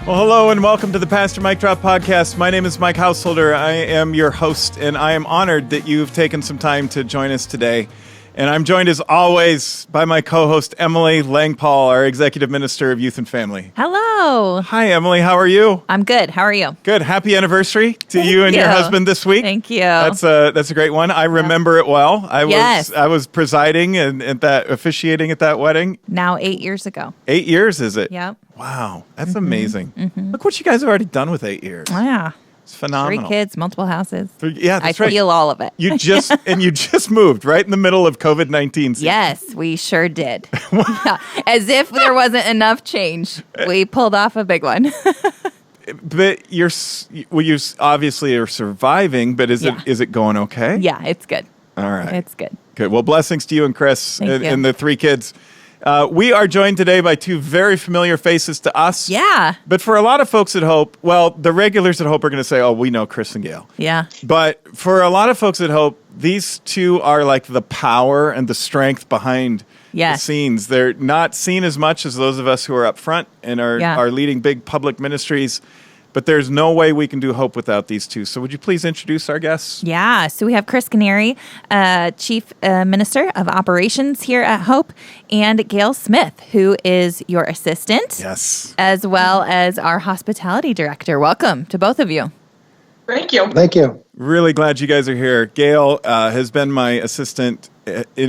Well, hello and welcome to the Pastor Mike Drop Podcast. My name is Mike Householder. I am your host, and I am honored that you've taken some time to join us today. And I'm joined, as always, by my co-host, Emily Langpaul, our Executive Minister of Youth and Family. Hello. Hi, Emily. How are you? I'm good. How are you? Good. Happy anniversary to you and your husband this week. Thank you. That's a great one. I remember it well. I was presiding and officiating at that wedding. Now 8 years ago. 8 years, is it? Yep. Wow. That's amazing. Mm-hmm. Look what you guys have already done with 8 years. Oh, yeah. It's phenomenal. 3 kids, multiple houses. Yeah, that's right. I feel all of it. You just moved right in the middle of COVID-19 season. Yes, we sure did. Yeah. As if there wasn't enough change. We pulled off a big one. But you obviously are surviving, but is it going okay? Yeah, it's good. All right. It's good. Good. Well, blessings to you and Chris and the 3 kids. We are joined today by 2 very familiar faces to us. Yeah. But for a lot of folks at Hope, well, the regulars at Hope are going to say, oh, we know Chris and Gail. Yeah. But for a lot of folks at Hope, these 2 are like the power and the strength behind the scenes. They're not seen as much as those of us who are up front and are leading big public ministries. But there's no way we can do Hope without these 2. So would you please introduce our guests? Yeah. So we have Chris Gunnare, Chief Minister of Operations here at Hope, and Gail Smith, who is your assistant. Yes. As well as our Hospitality Director. Welcome to both of you. Thank you. Thank you. Really glad you guys are here. Gail has been my assistant,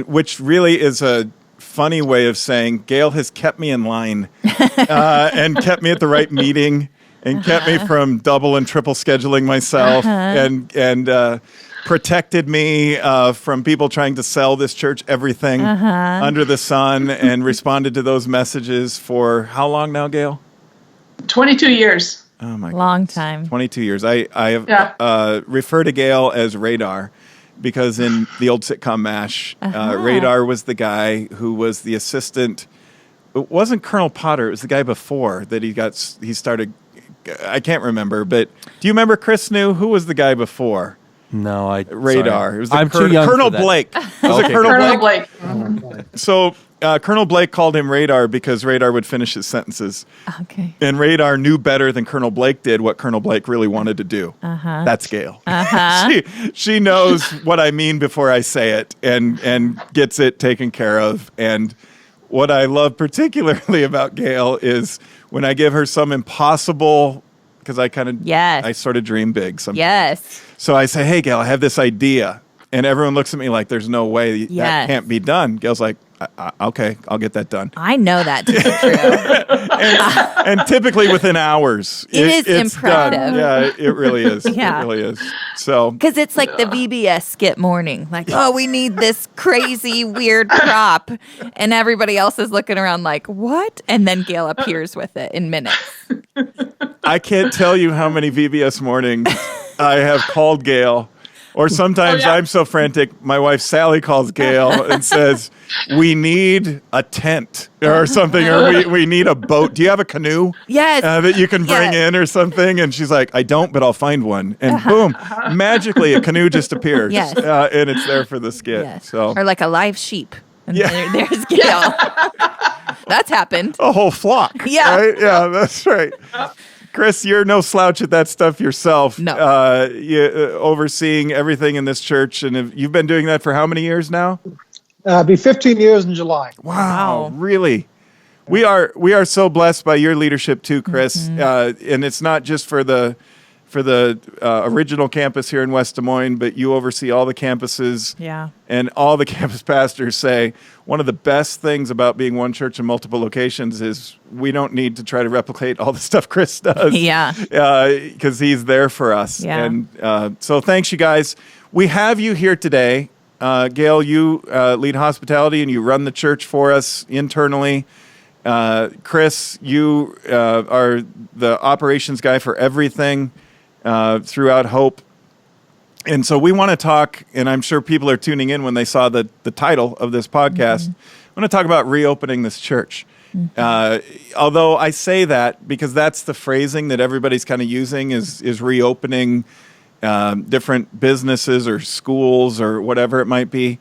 which really is a funny way of saying Gail has kept me in line and kept me at the right meeting. And kept me from double and triple scheduling myself and protected me from people trying to sell this church everything under the sun and responded to those messages for how long now, Gail? 22 years. Oh, my God. Long time. 22 years. I have refer to Gail as Radar because in the old sitcom MASH, Radar was the guy who was the assistant. It wasn't Colonel Potter. It was the guy before that he started. I can't remember, but do you remember Chris knew who was the guy before? No, Radar. Sorry. It was I'm too young Colonel for that. Blake. Was it Colonel Blake? Mm-hmm. So Colonel Blake called him Radar because Radar would finish his sentences. Okay. And Radar knew better than Colonel Blake did what Colonel Blake really wanted to do. That's Gail. She knows what I mean before I say it and gets it taken care of. And what I love particularly about Gail is when I give her some impossible, because I sort of dream big sometimes. Yes. So I say, hey, Gail, I have this idea. And everyone looks at me like there's no way that can't be done. Gail's like, okay, I'll get that done. I know that to be true. and typically within hours, it's impressive. Done. Yeah, it really is. Yeah. It really is. So because it's like the VBS skit morning, like, oh, we need this crazy weird prop, and everybody else is looking around like, what? And then Gail appears with it in minutes. I can't tell you how many VBS mornings I have called Gail. Or sometimes I'm so frantic, my wife Sally calls Gail and says, we need a tent or something, or we need a boat. Do you have a canoe that you can bring in or something? And she's like, I don't, but I'll find one. And boom, magically a canoe just appears. Yes. And it's there for the skit. Yes. So. Or like a live sheep. And there's Gail. That's happened. A whole flock. Yeah. Right? Yeah, that's right. Chris, you're no slouch at that stuff yourself. No. You overseeing everything in this church. And you've been doing that for how many years now? Be 15 years in July. Wow. Really? We are so blessed by your leadership too, Chris. And it's not just for the original campus here in West Des Moines, but you oversee all the campuses. Yeah. And all the campus pastors say one of the best things about being one church in multiple locations is we don't need to try to replicate all the stuff Chris does. Yeah. Because he's there for us. Yeah. And so thanks, you guys. We have you here today. Gail, you lead hospitality and you run the church for us internally. Chris, you are the operations guy for everything throughout Hope. And so we want to talk, and I'm sure people are tuning in when they saw the title of this podcast. I want to talk about reopening this church. Although I say that because that's the phrasing that everybody's kind of using is reopening different businesses or schools or whatever it might be.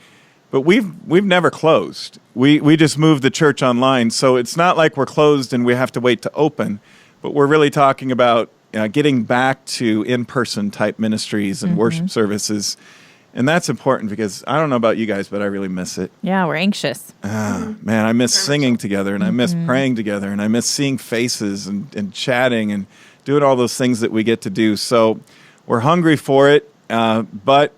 But we've never closed. We just moved the church online. So it's not like we're closed and we have to wait to open. but we're really talking about getting back to in-person type ministries and worship services. And that's important because I don't know about you guys, but I really miss it. Yeah, we're anxious. Man, I miss singing together, and I miss praying together, and I miss seeing faces and chatting and doing all those things that we get to do. So we're hungry for it, but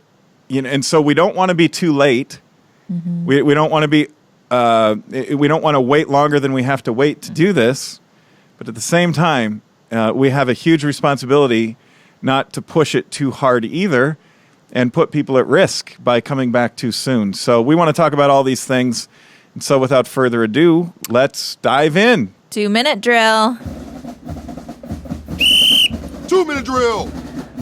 and so we don't want to be too late. We don't want to be we don't want to wait longer than we have to wait to do this. But at the same time, we have a huge responsibility not to push it too hard either, and put people at risk by coming back too soon. So we want to talk about all these things. And so without further ado, let's dive in. 2-minute drill. 2-minute drill.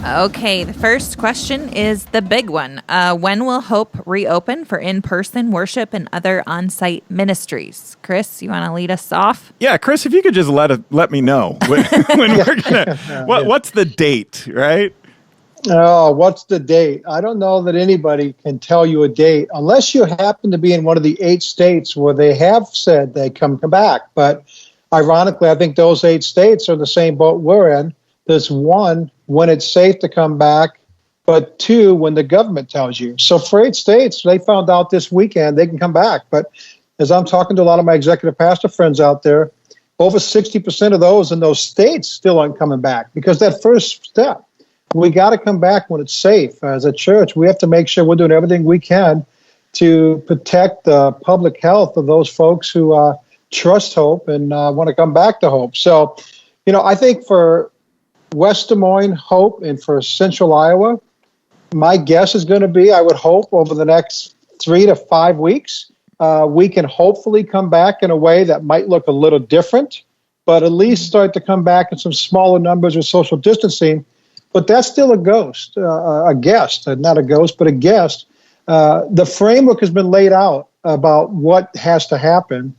Okay, the first question is the big one. When will Hope reopen for in-person worship and other on-site ministries? Chris, you want to lead us off? Yeah, Chris, if you could just let me know when we're gonna. What's the date, right? Oh, what's the date? I don't know that anybody can tell you a date unless you happen to be in one of the 8 states where they have said they come back. But ironically, I think those 8 states are the same boat we're in. There's 1, when it's safe to come back, but 2, when the government tells you. So for 8 states, they found out this weekend they can come back. But as I'm talking to a lot of my executive pastor friends out there, over 60% of those in those states still aren't coming back because that first step, we got to come back when it's safe. As a church, we have to make sure we're doing everything we can to protect the public health of those folks who trust Hope and want to come back to Hope. So, I think for West Des Moines, Hope, and for Central Iowa, my guess is going to be, I would hope, over the next 3 to 5 weeks, we can hopefully come back in a way that might look a little different, but at least start to come back in some smaller numbers with social distancing. But that's still a guest, not a ghost, but a guest. The framework has been laid out about what has to happen.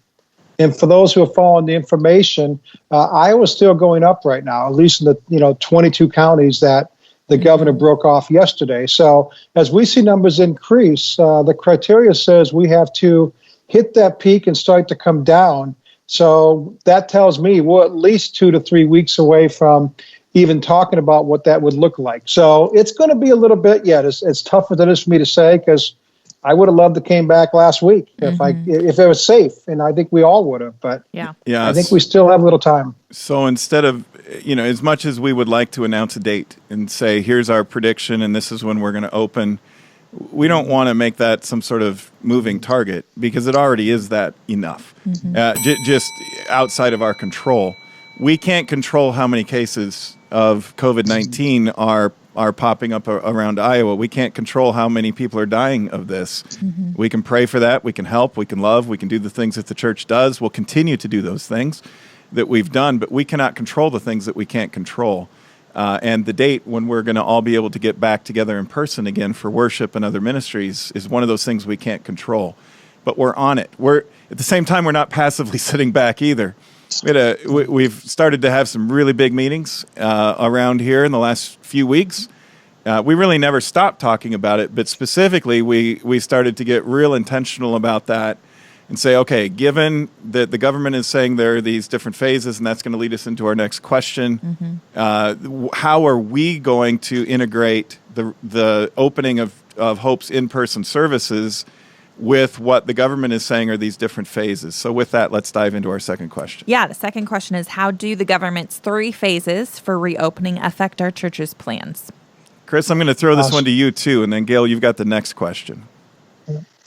And for those who are following the information, Iowa's still going up right now, at least in the 22 counties that the governor broke off yesterday. So as we see numbers increase, the criteria says we have to hit that peak and start to come down. So that tells me we're at least 2 to 3 weeks away from even talking about what that would look like. So it's going to be a little bit yet. It's tougher than it is for me to say because I would have loved to came back last week if it was safe, and I think we all would have. But yeah, I think we still have a little time. So instead of as much as we would like to announce a date and say here's our prediction and this is when we're going to open, we don't want to make that some sort of moving target because it already is that enough, just outside of our control. We can't control how many cases of COVID-19 are popping up around Iowa. We can't control how many people are dying of this. We can pray for that. We can help. We can love. We can do the things that the church does. We'll continue to do those things that we've done, but we cannot control the things that we can't control. And the date when we're going to all be able to get back together in person again for worship and other ministries is one of those things we can't control. But we're on it. At the same time, we're not passively sitting back either. We've started to have some really big meetings around here in the last few weeks. We really never stopped talking about it, but specifically we started to get real intentional about that and say, okay, given that the government is saying there are these different phases, and that's going to lead us into our next question, how are we going to integrate the opening of Hope's in-person services with what the government is saying are these different phases? So with that, let's dive into our second question. Yeah, the second question is, how do the government's 3 phases for reopening affect our church's plans? Chris, I'm going to throw this one to you too, and then Gail, you've got the next question.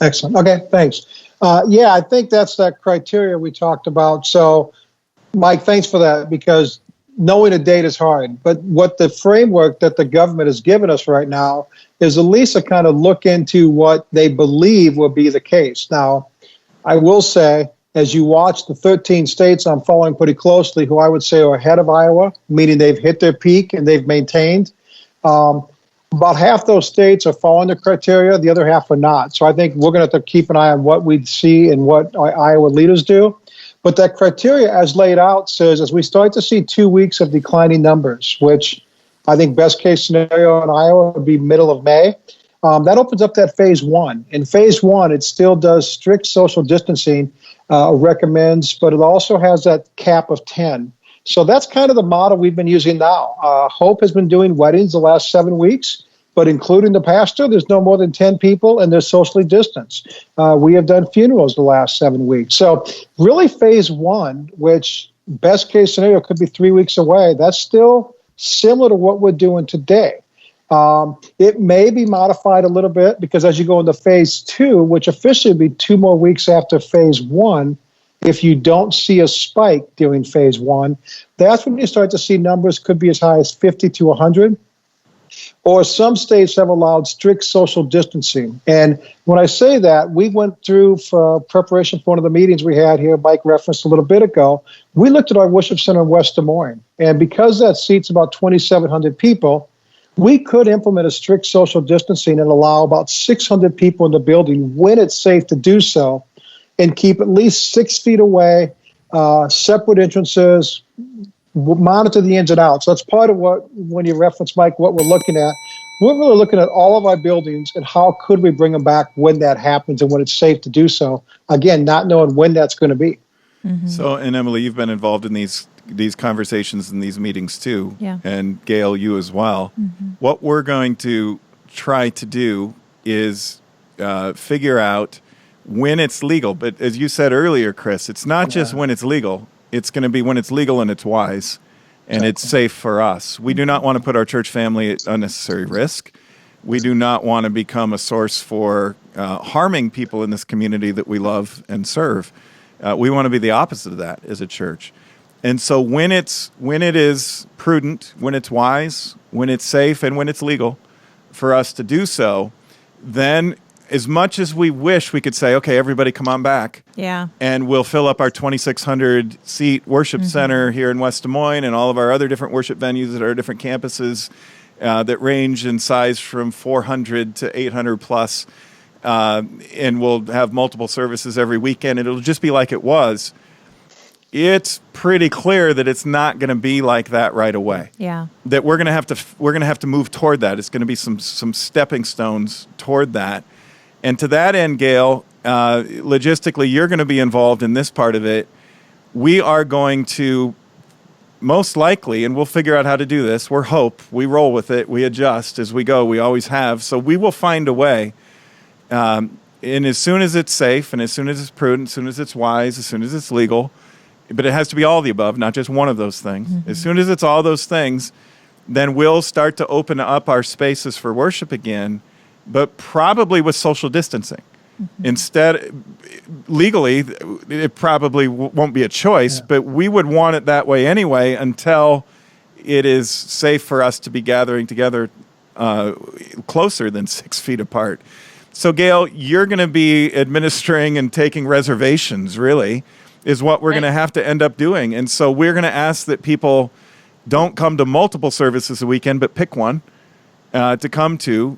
Excellent. Okay, thanks. I think that's that criteria we talked about. So, Mike, thanks for that, because knowing a date is hard. But what the framework that the government has given us right now is at least a kind of look into what they believe will be the case. Now, I will say, as you watch the 13 states I'm following pretty closely, who I would say are ahead of Iowa, meaning they've hit their peak and they've maintained, about half those states are following the criteria, the other half are not. So I think we're going to have to keep an eye on what we see and what our Iowa leaders do. But that criteria as laid out says, as we start to see 2 weeks of declining numbers, which I think best case scenario in Iowa would be middle of May, that opens up that phase 1. In phase 1, it still does strict social distancing, recommends, but it also has that cap of 10. So that's kind of the model we've been using now. Hope has been doing weddings the last 7 weeks, but including the pastor, there's no more than 10 people and they're socially distanced. We have done funerals the last 7 weeks. So really phase one, which best case scenario could be 3 weeks away, that's still similar to what we're doing today. It may be modified a little bit because as you go into phase two, which officially would be 2 more weeks after phase one, if you don't see a spike during phase one, that's when you start to see numbers could be as high as 50 to 100. Or some states have allowed strict social distancing. And when I say that, we went through for preparation for one of the meetings we had here, Mike referenced a little bit ago, we looked at our worship center in West Des Moines. And because that seats about 2,700 people, we could implement a strict social distancing and allow about 600 people in the building when it's safe to do so and keep at least 6 feet away, separate entrances, monitor the ins and outs. That's part of what, when you reference, Mike, what we're looking at. We're really looking at all of our buildings and how could we bring them back when that happens and when it's safe to do so. Again, not knowing when that's going to be. Mm-hmm. So, and Emily, you've been involved in these conversations and these meetings too. Yeah. And Gail, you as well. Mm-hmm. What we're going to try to do is figure out when it's legal. But as you said earlier, Chris, it's not just when it's legal. It's going to be when it's legal and it's wise and it's safe for us. We do not want to put our church family at unnecessary risk. We do not want to become a source for harming people in this community that we love and serve. We want to be the opposite of that as a church. And so when it is prudent, when it's wise, when it's safe, and when it's legal for us to do so, then as much as we wish we could say, okay, everybody come on back. Yeah. And we'll fill up our 2,600 seat worship center here in West Des Moines and all of our other different worship venues at our different campuses that range in size from 400 to 800 plus. And we'll have multiple services every weekend. It'll just be like it was. It's pretty clear that it's not going to be like that right away. Yeah. That we're going to have to move toward that. It's going to be some stepping stones toward that. And to that end, Gail, logistically, you're going to be involved in this part of it. We are going to most likely, and we'll figure out how to do this. We're hope. We roll with it. We adjust as we go. We always have. So we will find a way. And as soon as it's safe, and as soon as it's prudent, as soon as it's wise, as soon as it's legal, but it has to be all the above, not just one of those things. Mm-hmm. As soon as it's all those things, then we'll start to open up our spaces for worship again, but probably with social distancing. Mm-hmm. Instead, legally, it probably won't be a choice, but we would want it that way anyway until it is safe for us to be gathering together closer than 6 feet apart. So, Gail, you're going to be administering and taking reservations, really, is what we're going to have to end up doing. And so we're going to ask that people don't come to multiple services a weekend, but pick one to come to.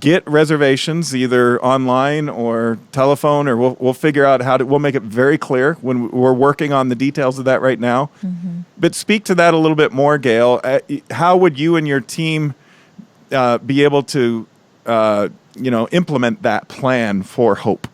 Get reservations either online or telephone, or we'll figure out we'll make it very clear when we're working on the details of that right now. Mm-hmm. But speak to that a little bit more, Gail. How would you and your team be able to implement that plan for Hope?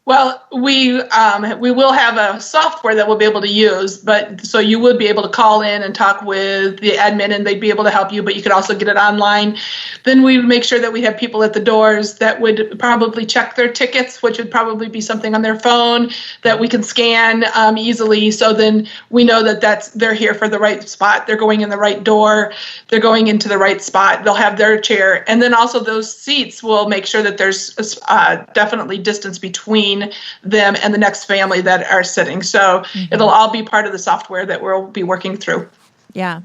Well, we will have a software that we'll be able to use, but so you would be able to call in and talk with the admin and they'd be able to help you, but you could also get it online. Then we would make sure that we have people at the doors that would probably check their tickets, which would probably be something on their phone that we can scan easily. So then we know that they're here for the right spot. They're going in the right door. They're going into the right spot. They'll have their chair. And then also those seats will make sure that there's definitely distance between them and the next family that are sitting. So it'll all be part of the software that we'll be working through. Yeah.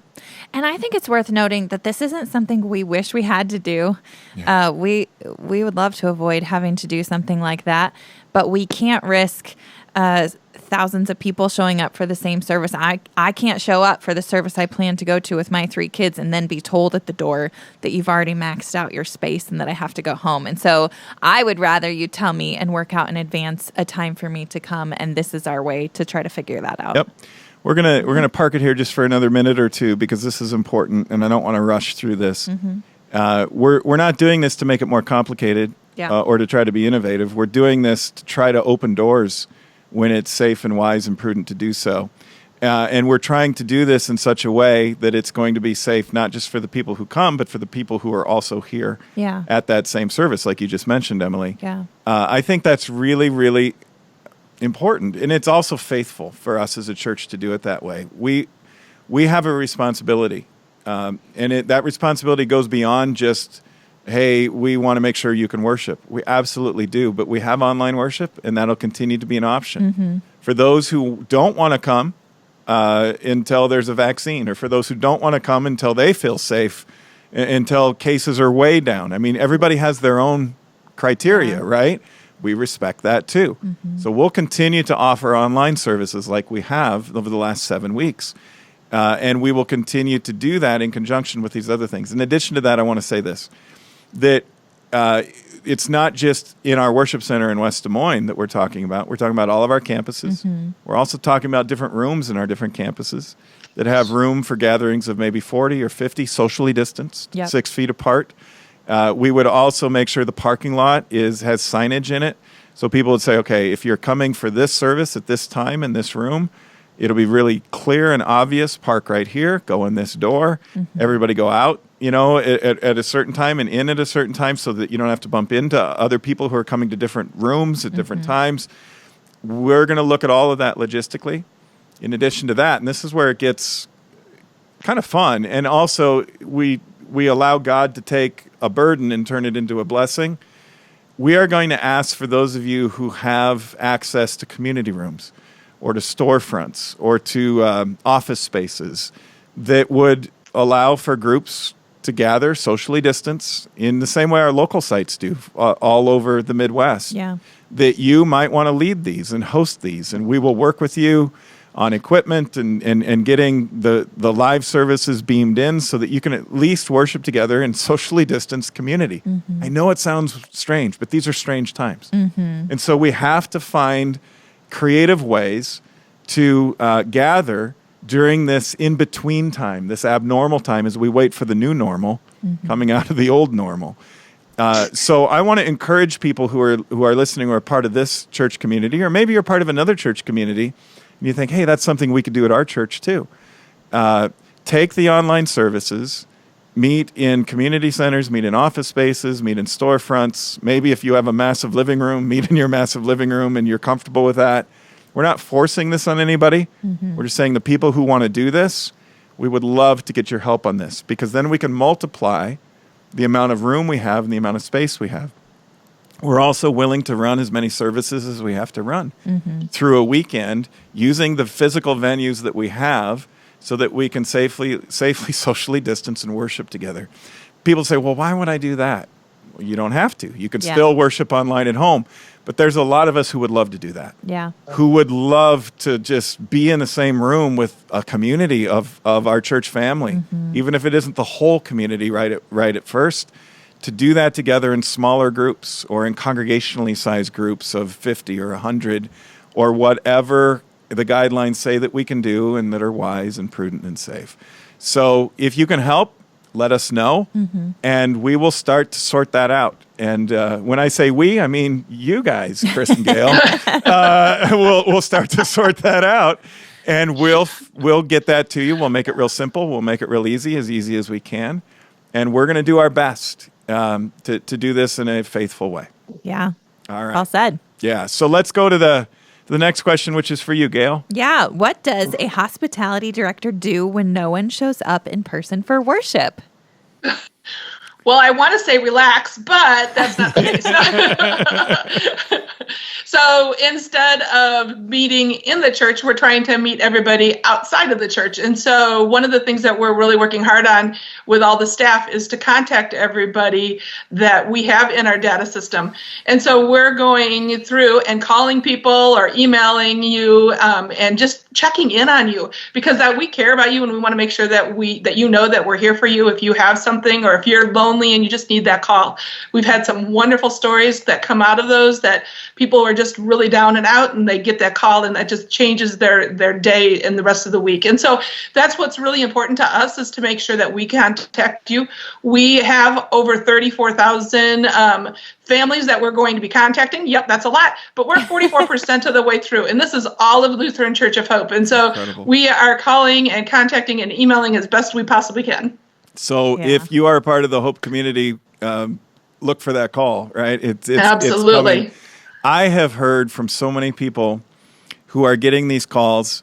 And I think it's worth noting that this isn't something we wish we had to do. Yeah. We would love to avoid having to do something like that, but we can't risk thousands of people showing up for the same service. I can't show up for the service I plan to go to with my 3 kids and then be told at the door that you've already maxed out your space and that I have to go home. And so I would rather you tell me and work out in advance a time for me to come, and this is our way to try to figure that out. Yep. We're gonna park it here just for another minute or two because this is important, and I don't want to rush through this. Mm-hmm. We're not doing this to make it more complicated or to try to be innovative. We're doing this to try to open doors when it's safe and wise and prudent to do so. And we're trying to do this in such a way that it's going to be safe, not just for the people who come, but for the people who are also here at that same service, like you just mentioned, Emily. Yeah. I think that's really, really important. And it's also faithful for us as a church to do it that way. We have a responsibility. And that responsibility goes beyond just, hey, we want to make sure you can worship. We absolutely do. But we have online worship, and that'll continue to be an option. For those who don't want to come, until there's a vaccine, or for those who don't want to come until they feel safe, until cases are way down. I mean, everybody has their own criteria, right? We respect that too. So we'll continue to offer online services like we have over the last 7 weeks. And we will continue to do that in conjunction with these other things. In addition to that, I want to say this, that it's not just in our worship center in West Des Moines that we're talking about. We're talking about all of our campuses. We're also talking about different rooms in our different campuses that have room for gatherings of maybe 40 or 50 socially distanced, 6 feet apart. We would also make sure the parking lot has signage in it. So people would say, okay, if you're coming for this service at this time in this room, it'll be really clear and obvious. Park right here, go in this door. Everybody go out, at a certain time and in at a certain time, so that you don't have to bump into other people who are coming to different rooms at different times. We're going to look at all of that logistically. In addition to that, and this is where it gets kind of fun, and also we allow God to take a burden and turn it into a blessing. We are going to ask for those of you who have access to community rooms or to storefronts or to office spaces that would allow for groups to gather socially distanced in the same way our local sites do all over the Midwest. That you might want to lead these and host these, and we will work with you on equipment and getting the live services beamed in so that you can at least worship together in socially distanced community. I know it sounds strange, but these are strange times. And so we have to find creative ways to gather during this in-between time, this abnormal time, as we wait for the new normal coming out of the old normal. So I want to encourage people who are listening, who are part of this church community, or maybe you're part of another church community, and you think, hey, that's something we could do at our church too. Take the online services, meet in community centers, meet in office spaces, meet in storefronts. Maybe if you have a massive living room, meet in your massive living room and you're comfortable with that. We're not forcing this on anybody. We're just saying the people who want to do this, we would love to get your help on this, because then we can multiply the amount of room we have and the amount of space we have. We're also willing to run as many services as we have to run through a weekend using the physical venues that we have so that we can safely socially distance and worship together. People say, well, why would I do that? Well, you don't have to. You could still worship online at home. But there's a lot of us who would love to do that. Who would love to just be in the same room with a community of our church family, even if it isn't the whole community right at first, to do that together in smaller groups or in congregationally sized groups of 50 or 100 or whatever the guidelines say that we can do and that are wise and prudent and safe. So if you can help, let us know, and we will start to sort that out. And when I say we, I mean you guys, Chris and Gail. We'll start to sort that out, and we'll get that to you. We'll make it real simple. We'll make it real easy as we can, and we're going to do our best to do this in a faithful way. Yeah. All right. Well said. Yeah. So let's go to the next question, which is for you, Gail. Yeah. What does a hospitality director do when no one shows up in person for worship? Well, I want to say relax, but that's not the case. So instead of meeting in the church, we're trying to meet everybody outside of the church. And so one of the things that we're really working hard on with all the staff is to contact everybody that we have in our data system. And so we're going through and calling people or emailing you and just checking in on you, because we care about you and we want to make sure that you know that we're here for you if you have something, or if you're lonely lonely and you just need that call. We've had some wonderful stories that come out of those, that people are just really down and out and they get that call and that just changes their day and the rest of the week. And so that's what's really important to us, is to make sure that we contact you. We have over 34,000 families that we're going to be contacting. Yep, that's a lot, but we're 44% of the way through. And this is all of Lutheran Church of Hope. And so Incredible. we are calling and contacting and emailing as best we possibly can. So Yeah. if you are a part of the Hope community, look for that call, right? It's Absolutely. coming. I have heard from so many people who are getting these calls,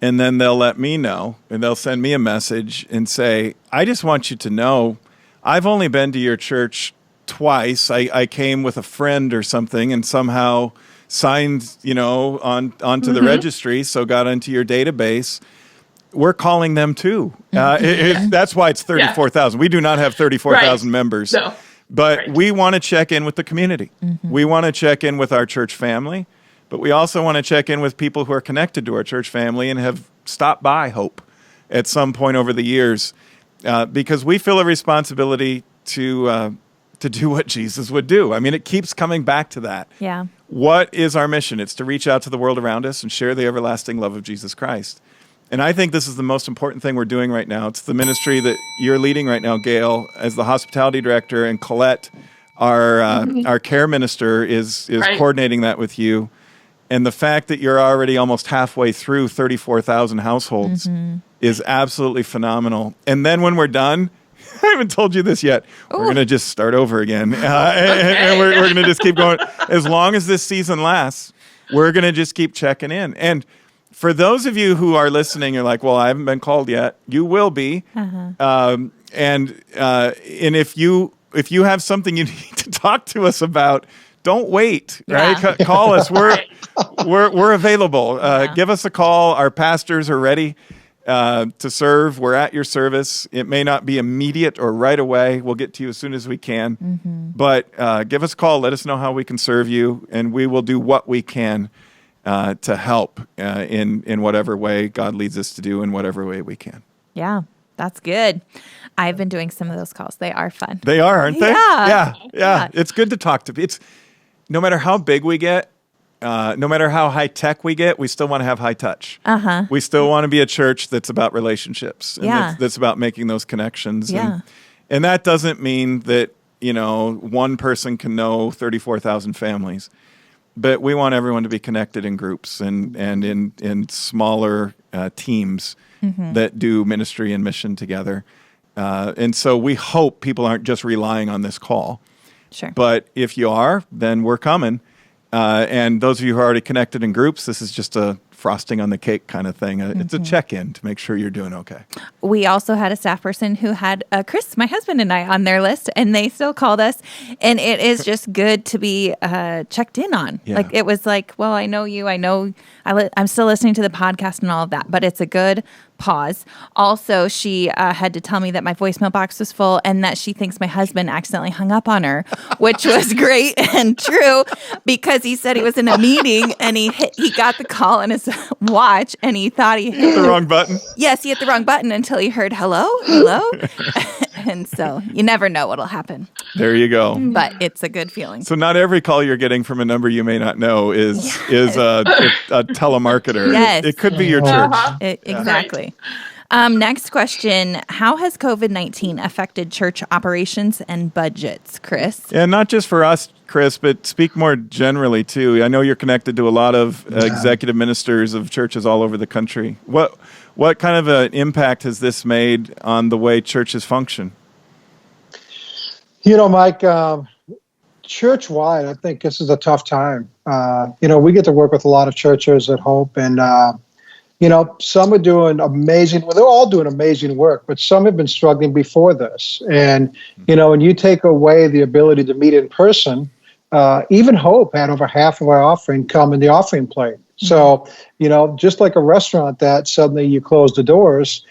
and then they'll let me know, and they'll send me a message and say, I just want you to know, I've only been to your church twice. I came with a friend or something and somehow signed, onto the registry, so got into your database. We're calling them too. That's why it's 34,000. We do not have 34,000 Right. members. No. But Right. we want to check in with the community. We want to check in with our church family, but we also want to check in with people who are connected to our church family and have stopped by Hope at some point over the years, because we feel a responsibility to do what Jesus would do. I mean, it keeps coming back to that. Yeah. What is our mission? It's to reach out to the world around us and share the everlasting love of Jesus Christ. And I think this is the most important thing we're doing right now. It's the ministry that you're leading right now, Gail, as the hospitality director, and Colette, our care minister, is Right. coordinating that with you. And the fact that you're already almost halfway through 34,000 households is absolutely phenomenal. And then when we're done, I haven't told you this yet, we're going to just start over again. And we're going to just keep going. As long as this season lasts, we're going to just keep checking in. And for those of you who are listening, you're like, well, I haven't been called yet. You will be. And if you have something you need to talk to us about, don't wait, right? Yeah. Call us. We're available. Give us a call. Our pastors are ready to serve. We're at your service. It may not be immediate or right away. We'll get to you as soon as we can. But give us a call. Let us know how we can serve you, and we will do what we can to help in whatever way God leads us to do, in whatever way we can. Yeah. That's good. I've been doing some of those calls. They are fun. They are, aren't they? Yeah. Yeah. It's good to talk to people. No matter how big we get, no matter how high tech we get, we still want to have high touch. We still want to be a church that's about relationships. And that's about making those connections. Yeah. And that doesn't mean that, one person can know 34,000 families. But we want everyone to be connected in groups and in smaller teams that do ministry and mission together. And so we hope people aren't just relying on this call. Sure. But if you are, then we're coming. And those of you who are already connected in groups, this is just a frosting on the cake kind of thing. It's a check-in to make sure you're doing okay. We also had a staff person who had Chris, my husband, and I on their list, and they still called us. And it is just good to be checked in on. Yeah. Like, it was like, well, I know you. I know I'm still listening to the podcast and all of that, but it's a good pause. Also, she had to tell me that my voicemail box was full and that she thinks my husband accidentally hung up on her, which was great and true, because he said he was in a meeting and he got the call on his watch and he thought he hit The wrong button. Yes, he hit the wrong button until he heard hello. And so you never know what'll happen, There you go. but it's a good feeling. So not every call you're getting from a number you may not know is a telemarketer. Yes. It could be your church. Exactly. Next question. How has COVID-19 affected church operations and budgets, Chris? And not just for us, Chris, but speak more generally too. I know you're connected to a lot of executive ministers of churches all over the country. What kind of an impact has this made on the way churches function? Mike, church-wide, I think this is a tough time. We get to work with a lot of churches at Hope, and some are doing amazing. Well, they're all doing amazing work, but some have been struggling before this. And when you take away the ability to meet in person, even Hope had over half of our offering come in the offering plate. So, just like a restaurant that suddenly you close the doors,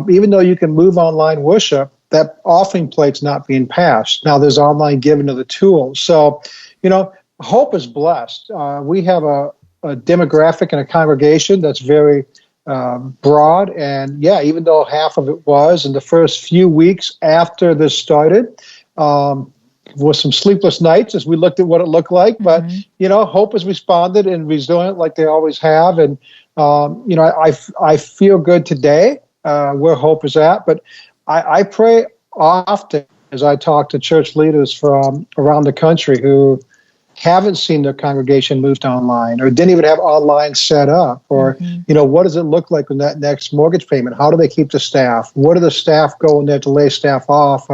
even though you can move online worship, that offering plate's not being passed. Now there's online giving of the tools. So, Hope is blessed. We have a demographic and a congregation that's very broad. And yeah, even though half of it was in the first few weeks after this started, was some sleepless nights as we looked at what it looked like. But, hope has responded and resilient like they always have. And, I feel good today where hope is at. But I pray often as I talk to church leaders from around the country who haven't seen their congregation moved online or didn't even have online set up, or, what does it look like when that next mortgage payment? How do they keep the staff? Where do the staff go when they have to lay staff off?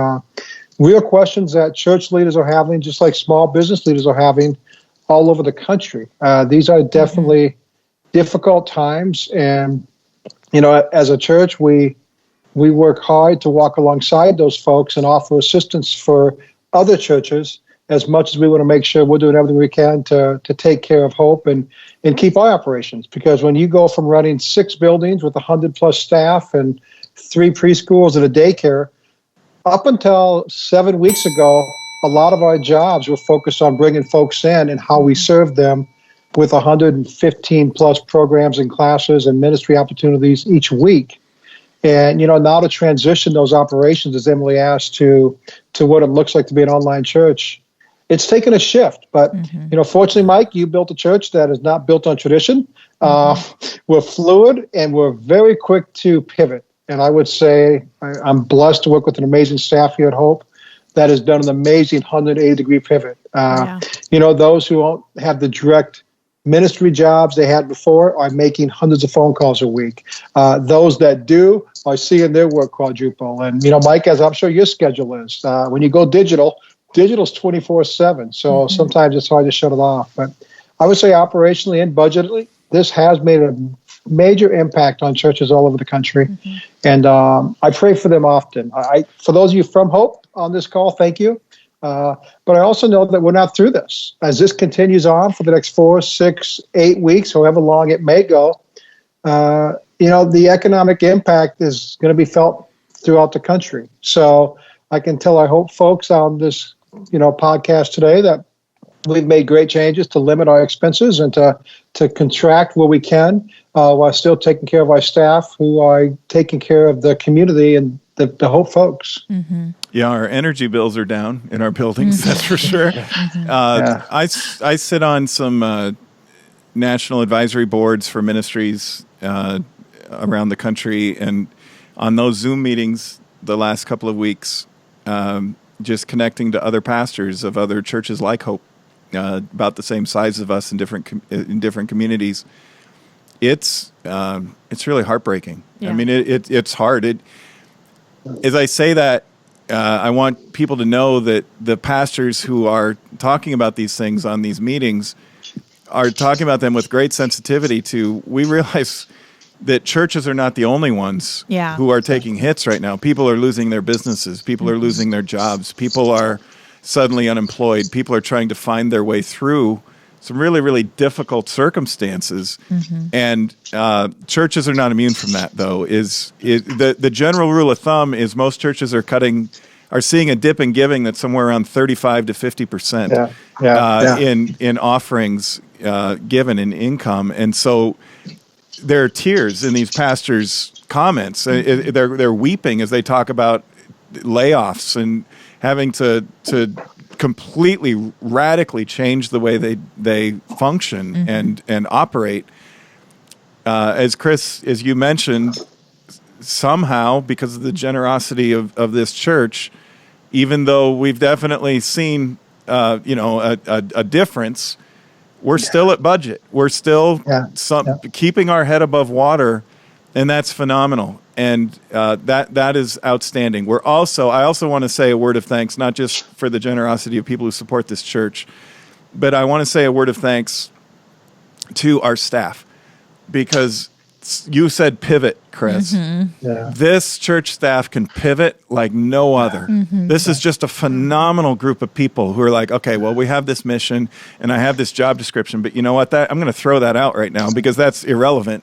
Real questions that church leaders are having, just like small business leaders are having all over the country. These are definitely difficult times. And, as a church, we work hard to walk alongside those folks and offer assistance for other churches as much as we want to make sure we're doing everything we can to take care of hope and keep our operations. Because when you go from running 6 buildings with 100+ staff and 3 preschools and a daycare, up until 7 weeks ago, a lot of our jobs were focused on bringing folks in and how we serve them with 115+ programs and classes and ministry opportunities each week. And, now to transition those operations, as Emily asked, to what it looks like to be an online church, it's taken a shift. But, fortunately, Mike, you built a church that is not built on tradition. We're fluid and we're very quick to pivot. And I would say I'm blessed to work with an amazing staff here at Hope that has done an amazing 180-degree pivot. Those who don't have the direct ministry jobs they had before are making hundreds of phone calls a week. Those that do are seeing their work quadruple. And, Mike, as I'm sure your schedule is, when you go digital's 24/7. So sometimes it's hard to shut it off. But I would say operationally and budgetally, this has made a major impact on churches all over the country. And I pray for them often. For those of you from Hope on this call, thank you. But I also know that we're not through this. As this continues on for the next 4, 6, 8 weeks, however long it may go, the economic impact is going to be felt throughout the country. So I can tell our Hope folks on this, podcast today that we've made great changes to limit our expenses and to contract where we can while still taking care of our staff who are taking care of the community and the Hope folks. Yeah, our energy bills are down in our buildings, that's for sure. I sit on some national advisory boards for ministries around the country, and on those Zoom meetings the last couple of weeks, just connecting to other pastors of other churches like Hope, about the same size of us in different communities. It's really heartbreaking. Yeah. I mean, it's hard. As I say that, I want people to know that the pastors who are talking about these things on these meetings are talking about them with great sensitivity to, we realize that churches are not the only ones who are taking hits right now. People are losing their businesses. People are losing their jobs. People are suddenly unemployed. People are trying to find their way through some really, really difficult circumstances. And churches are not immune from that, though. The general rule of thumb is most churches are seeing a dip in giving that's somewhere around 35 to 50% in offerings given in income. And so there are tears in these pastors' comments. They're weeping as they talk about layoffs and having to completely radically change the way they function and operate. As Chris, as you mentioned, somehow because of the generosity of this church, even though we've definitely seen a difference, we're still at budget. We're still keeping our head above water, and that's phenomenal. And that is outstanding. I also want to say a word of thanks, not just for the generosity of people who support this church, but I want to say a word of thanks to our staff, because you said pivot, Chris. This church staff can pivot like no other. This is just a phenomenal group of people who are like, okay, well, we have this mission and I have this job description, but you know what? I'm going to throw that out right now because that's irrelevant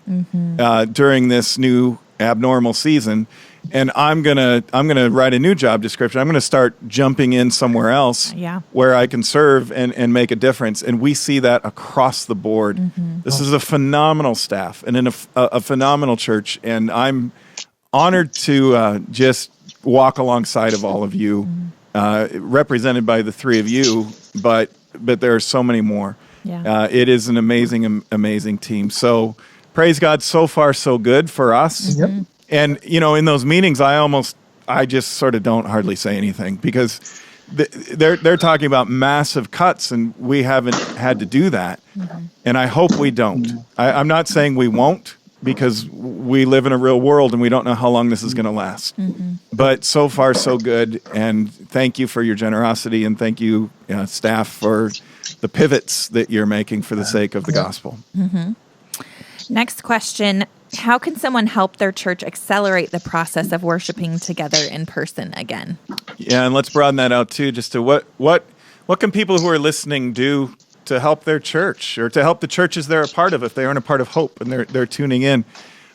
during this new abnormal season. and I'm gonna write a new job description. I'm gonna start jumping in somewhere else where I can serve and make a difference. And we see that across the board. This is a phenomenal staff and in a phenomenal church. And I'm honored to just walk alongside of all of you, represented by the three of you, but there are so many more. It is an amazing team. So praise God, so far so good for us. And, in those meetings, I just sort of don't hardly say anything because they're talking about massive cuts and we haven't had to do that. And I hope we don't. I'm not saying we won't because we live in a real world and we don't know how long this is going to last. But so far so good. And thank you for your generosity and thank you, staff, for the pivots that you're making for the sake of the gospel. Next question. How can someone help their church accelerate the process of worshiping together in person again? Yeah, and let's broaden that out too, just to what can people who are listening do to help their church or to help the churches they're a part of if they aren't a part of Hope and they're tuning in?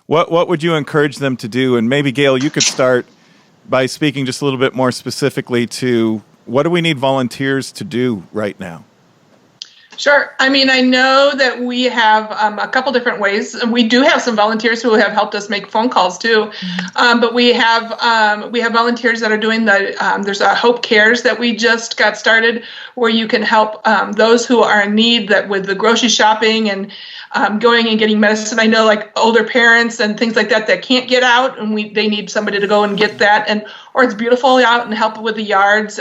What would you encourage them to do? And maybe, Gail, you could start by speaking just a little bit more specifically to what do we need volunteers to do right now? Sure. I mean, I know that we have a couple different ways. We do have some volunteers who have helped us make phone calls too. But we have volunteers that are doing there's a Hope Cares that we just got started where you can help those who are in need that with the grocery shopping and going and getting medicine. I know like older parents and things like that can't get out and they need somebody to go and get that or it's beautiful out and help with the yards.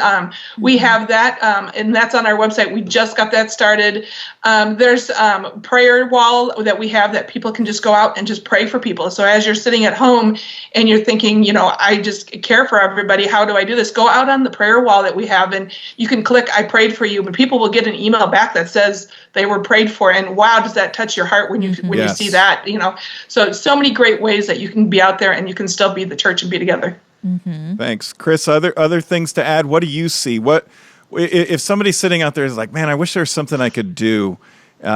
We have that and that's on our website. We just got that started. There's prayer wall that we have that people can just go out and just pray for people. So as you're sitting at home and you're thinking, I just care for everybody. How do I do this? Go out on the prayer wall that we have and you can click, I prayed for you. But people will get an email back that says they were prayed for. And wow, does that touch your heart when you see that, So many great ways that you can be out there and you can still be the church and be together. Thanks. Chris, other things to add? What do you see? If somebody's sitting out there is like, man, I wish there was something I could do.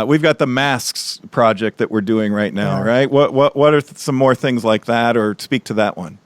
We've got the masks project that we're doing right now, right? What are some more things like that, or speak to that one?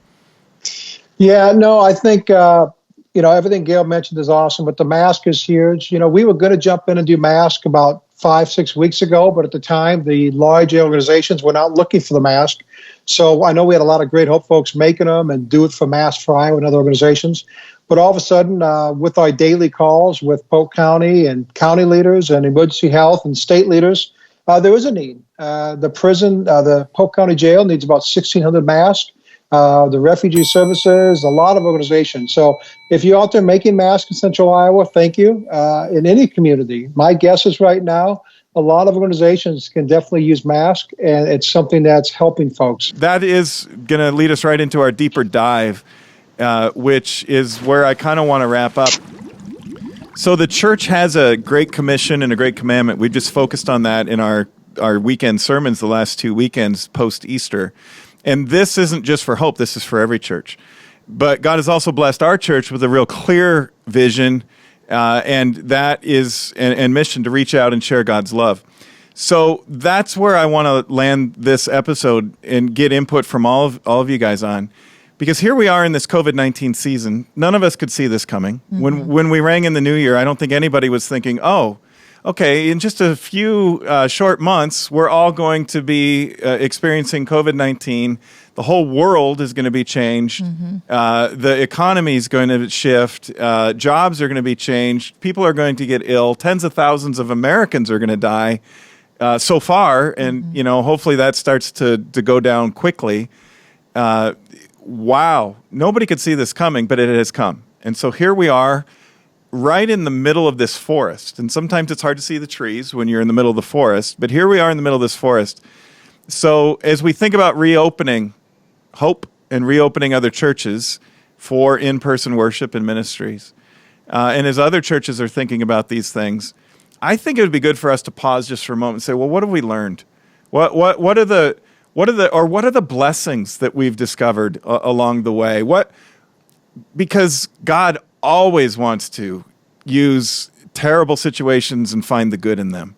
Yeah, no, I think, everything Gail mentioned is awesome, but the mask is huge. We were going to jump in and do mask about 5-6 weeks ago, but at the time, the large organizations were not looking for the mask. So I know we had a lot of great Hope folks making them and do it for Mass Fry and other organizations. But all of a sudden, with our daily calls with Polk County and county leaders and emergency health and state leaders, there is a need. The prison, the Polk County Jail needs about 1,600 masks. The refugee services, a lot of organizations. So if you're out there making masks in Central Iowa, thank you. In any community, my guess is right now, a lot of organizations can definitely use masks, and it's something that's helping folks. That is going to lead us right into our deeper dive, which is where I kind of want to wrap up. So the church has a great commission and a great commandment. We've just focused on that in our weekend sermons the last 2 weekends post-Easter. And this isn't just for Hope, this is for every church. But God has also blessed our church with a real clear vision, and that is and mission to reach out and share God's love. So that's where I want to land this episode and get input from all of you guys on. Because here we are in this COVID-19 season. None of us could see this coming. When we rang in the new year, I don't think anybody was thinking, okay, in just a few short months, we're all going to be experiencing COVID-19. The whole world is going to be changed. The economy is going to shift. Jobs are going to be changed. People are going to get ill. Tens of thousands of Americans are going to die so far. And, hopefully that starts to go down quickly. Wow. Nobody could see this coming, but it has come. And so here we are, right in the middle of this forest. And sometimes it's hard to see the trees when you're in the middle of the forest, but here we are in the middle of this forest. So as we think about reopening Hope and reopening other churches for in-person worship and ministries, and as other churches are thinking about these things, I think it would be good for us to pause just for a moment and say, well, what have we learned? What are the blessings that we've discovered along the way? Because God always wants to use terrible situations and find the good in them.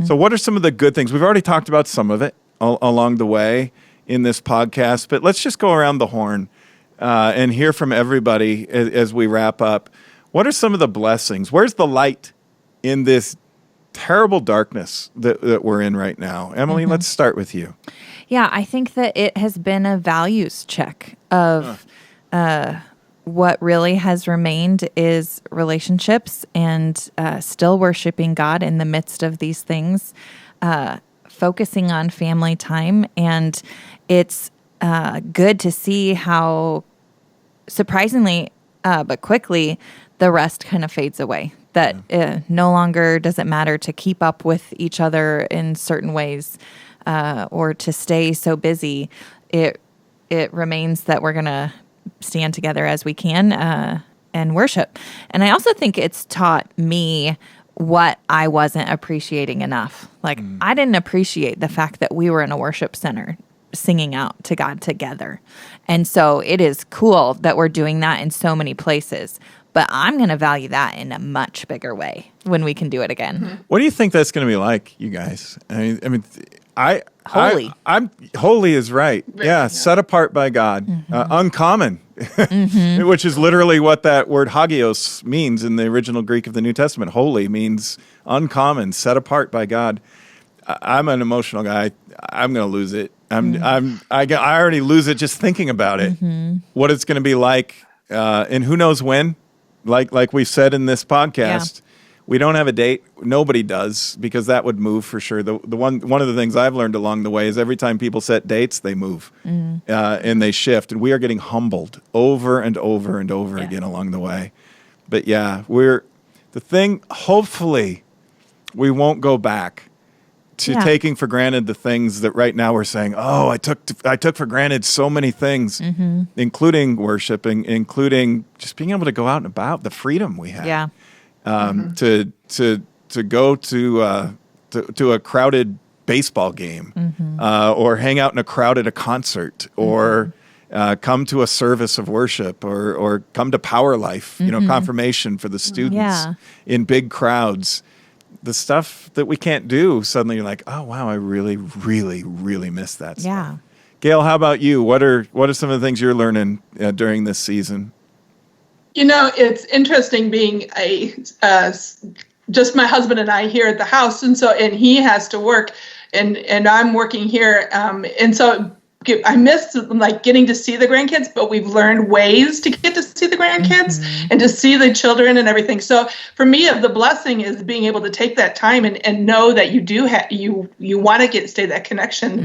So what are some of the good things? We've already talked about some of it along the way in this podcast, but let's just go around the horn. and hear from everybody as we wrap up. What are some of the blessings? Where's the light in this terrible darkness that we're in right now? Emily, let's start with you. Yeah, I think that it has been a values check of what really has remained is relationships and still worshiping God in the midst of these things, focusing on family time. And it's good to see how surprisingly, but quickly, the rest kind of fades away. That no longer does it matter to keep up with each other in certain ways or to stay so busy. It remains that we're going to stand together as we can and worship. And I also think it's taught me what I wasn't appreciating enough. Like, I didn't appreciate the fact that we were in a worship center singing out to God together. And so it is cool that we're doing that in so many places. But I'm going to value that in a much bigger way when we can do it again. What do you think that's going to be like, you guys? Holy. I'm holy is right. Yeah, set apart by God, uncommon, which is literally what that word hagios means in the original Greek of the New Testament. Holy means uncommon, set apart by God. I'm an emotional guy. I'm going to lose it. I already lose it just thinking about it. What it's going to be like, and who knows when. Like we said in this podcast, we don't have a date. Nobody does, because that would move for sure. The one of the things I've learned along the way is every time people set dates, they move and they shift. And we are getting humbled over and over and over again along the way. But hopefully we won't go back to taking for granted the things that right now we're saying, oh, I took for granted so many things, including worship, including just being able to go out and about, the freedom we have. Yeah. To go to a crowded baseball game, or hang out in a concert, or come to a service of worship, or come to Power Life, confirmation for the students in big crowds. The stuff that we can't do, suddenly you're like, oh wow, I really, really, really miss that stuff. Yeah. Gail, how about you? What are some of the things you're learning during this season? It's interesting being just my husband and I here at the house, and he has to work, and I'm working here, and so I miss getting to see the grandkids, but we've learned ways to get to see the grandkids and to see the children and everything. So for me, the blessing is being able to take that time and know that you do you want to stay that connection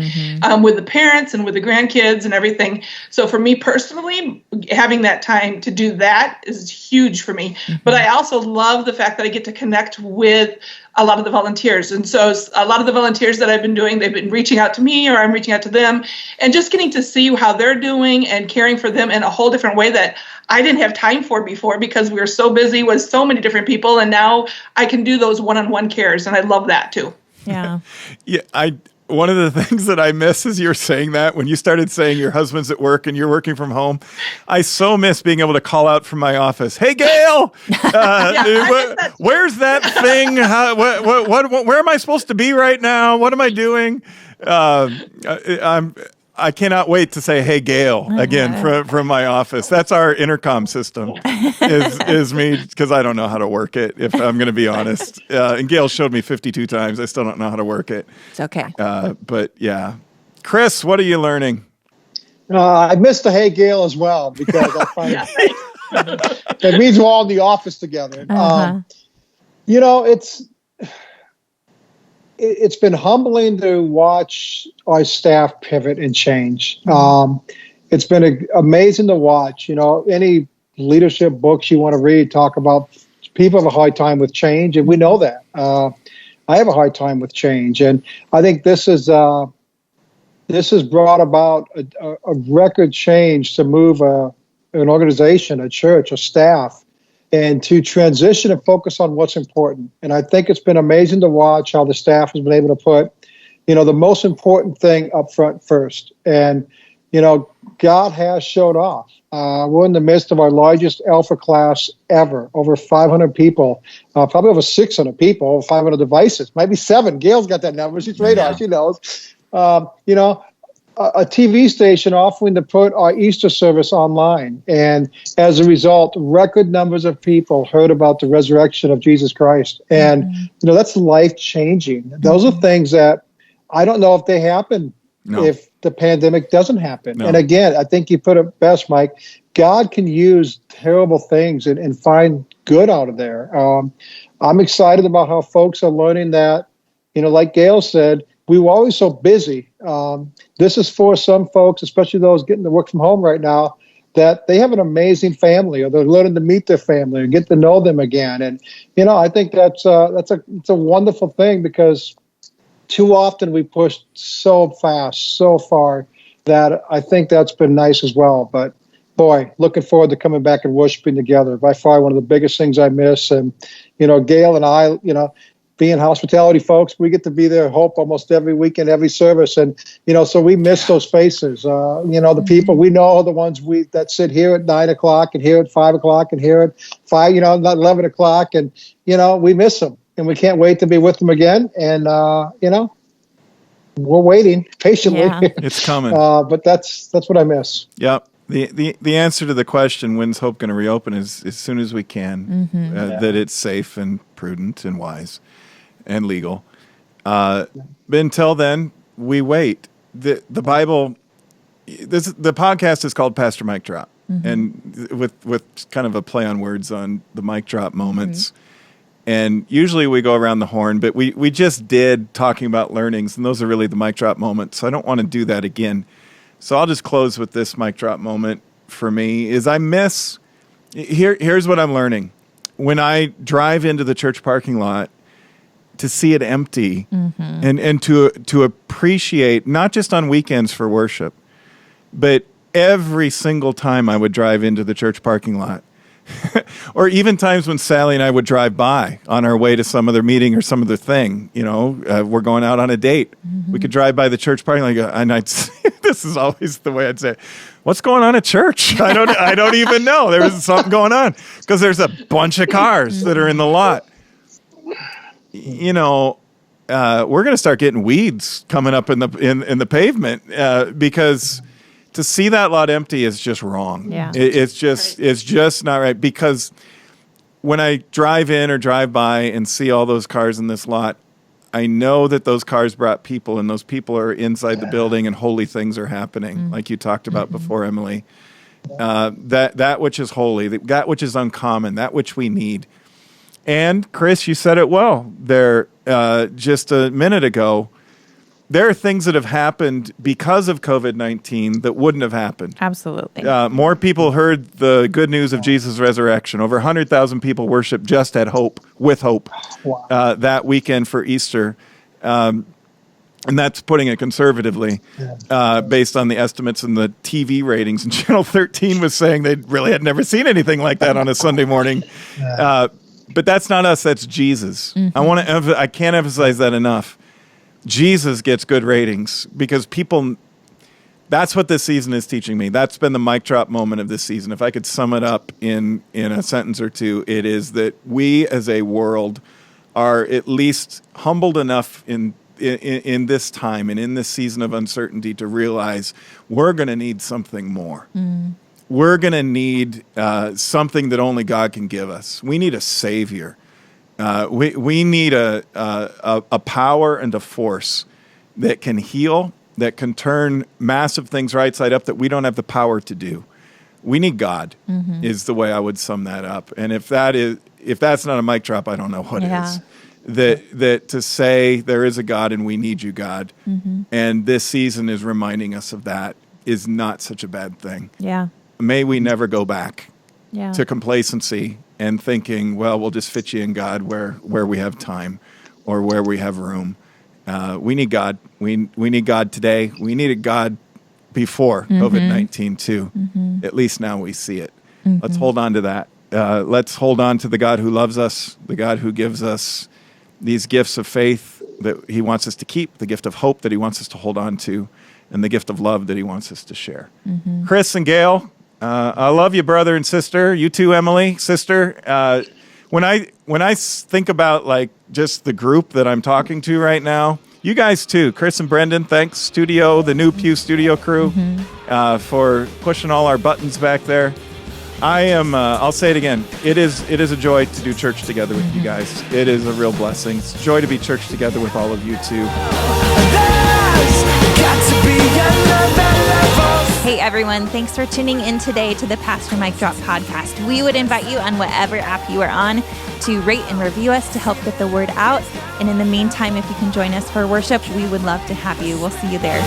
with the parents and with the grandkids and everything. So for me personally, having that time to do that is huge for me. But I also love the fact that I get to connect with a lot of the volunteers. And so a lot of the volunteers that I've been doing, they've been reaching out to me or I'm reaching out to them, and just getting to see how they're doing and caring for them in a whole different way that I didn't have time for before because we were so busy with so many different people. And now I can do those one-on-one cares. And I love that too. Yeah. One of the things that I miss is you're saying that when you started saying your husband's at work and you're working from home, I so miss being able to call out from my office. Hey, Gail, where's that thing? Where am I supposed to be right now? What am I doing? I cannot wait to say, hey, Gail, again from my office. That's our intercom system is me, because I don't know how to work it, if I'm going to be honest. And Gail showed me 52 times. I still don't know how to work it. It's okay. But yeah. Chris, what are you learning? I missed the hey, Gail as well, because I find it means we're all in the office together. It's been humbling to watch our staff pivot and change. It's been amazing to watch. Any leadership books you want to read talk about people have a hard time with change, and we know that. I have a hard time with change, and I think this has brought about a record change to move an organization, a church, a staff, and to transition and focus on what's important. And I think it's been amazing to watch how the staff has been able to put, the most important thing up front first. And, God has showed off. We're in the midst of our largest Alpha class ever, over 500 people, probably over 600 people, over 500 devices, maybe 7. Gail's got that number. She's radar. She knows. a TV station offering to put our Easter service online. And as a result, record numbers of people heard about the resurrection of Jesus Christ. And, that's life-changing. Those are things that I don't know if they happen if the pandemic doesn't happen. No. And again, I think you put it best, Mike. God can use terrible things and find good out of there. I'm excited about how folks are learning that, like Gail said, we were always so busy. This is for some folks, especially those getting to work from home right now, that they have an amazing family, or they're learning to meet their family and get to know them again. And I think it's a wonderful thing, because too often we push so fast, so far, that I think that's been nice as well. But boy, looking forward to coming back and worshiping together. By far, one of the biggest things I miss. And Gail and I, being hospitality folks, we get to be there, Hope, almost every weekend, every service. And, so we miss those faces. The people we know, the ones that sit here at 9 o'clock and here at 5 o'clock and here at 5, 11 o'clock. And, we miss them, and we can't wait to be with them again. And, we're waiting patiently. Yeah. It's coming. But that's what I miss. Yep. The answer to the question, when's Hope going to reopen, is as soon as we can, that it's safe and prudent and wise and legal. But until then, we wait. The Bible, the podcast is called Pastor Mic Drop, and with kind of a play on words on the mic drop moments. And usually we go around the horn, but we just did talking about learnings, and those are really the mic drop moments. So I don't want to do that again. So I'll just close with this mic drop moment for me. Is here's what I'm learning. When I drive into the church parking lot, to see it empty and to appreciate, not just on weekends for worship, but every single time I would drive into the church parking lot, or even times when Sally and I would drive by on our way to some other meeting or some other thing, we're going out on a date. We could drive by the church parking lot, and I'd say, this is always the way I'd say, what's going on at church? I don't even know. There was something going on, because there's a bunch of cars that are in the lot. We're going to start getting weeds coming up in the pavement, because to see that lot empty is just wrong. Yeah. It's just not right, because when I drive in or drive by and see all those cars in this lot, I know that those cars brought people, and those people are inside the building, and holy things are happening, like you talked about before, Emily. That which is holy, that which is uncommon, that which we need. And Chris, you said it well there just a minute ago. There are things that have happened because of COVID-19 that wouldn't have happened. Absolutely. More people heard the good news of Jesus' resurrection. Over 100,000 people worshiped just at Hope, with Hope, that weekend for Easter. And that's putting it conservatively, based on the estimates and the TV ratings. And Channel 13 was saying they really had never seen anything like that on a Sunday morning. But that's not us, that's Jesus. I can't emphasize that enough. Jesus gets good ratings, because people, that's what this season is teaching me. That's been the mic drop moment of this season. If I could sum it up in a sentence or two, it is that we as a world are at least humbled enough in this time and in this season of uncertainty to realize we're going to need something more. We're going to need something that only God can give us. We need a Savior. We need a power and a force that can heal, that can turn massive things right side up that we don't have the power to do. We need God, is the way I would sum that up. And if that's not a mic drop, I don't know what is. That to say there is a God and we need you, God, and this season is reminding us of that, is not such a bad thing. Yeah. May we never go back to complacency and thinking, well, we'll just fit you in, God, where we have time or where we have room. We need God. We need God today. We needed God before COVID-19 too. At least now we see it. Let's hold on to that. Let's hold on to the God who loves us, the God who gives us these gifts of faith that he wants us to keep, the gift of hope that he wants us to hold on to, and the gift of love that he wants us to share. Chris and Gail, I love you, brother and sister. You too, Emily, sister. When I think about like just the group that I'm talking to right now, You guys too, Chris and Brendan. Thanks, the new Pew Studio crew, for pushing all our buttons back there. I am. I'll say it again. It is a joy to do church together with you guys. It is a real blessing. It's a joy to be church together with all of you too. Hey everyone, thanks for tuning in today to the Pastor Mike Drop podcast. We would invite you on whatever app you are on to rate and review us to help get the word out. And in the meantime, if you can join us for worship, we would love to have you. We'll see you there.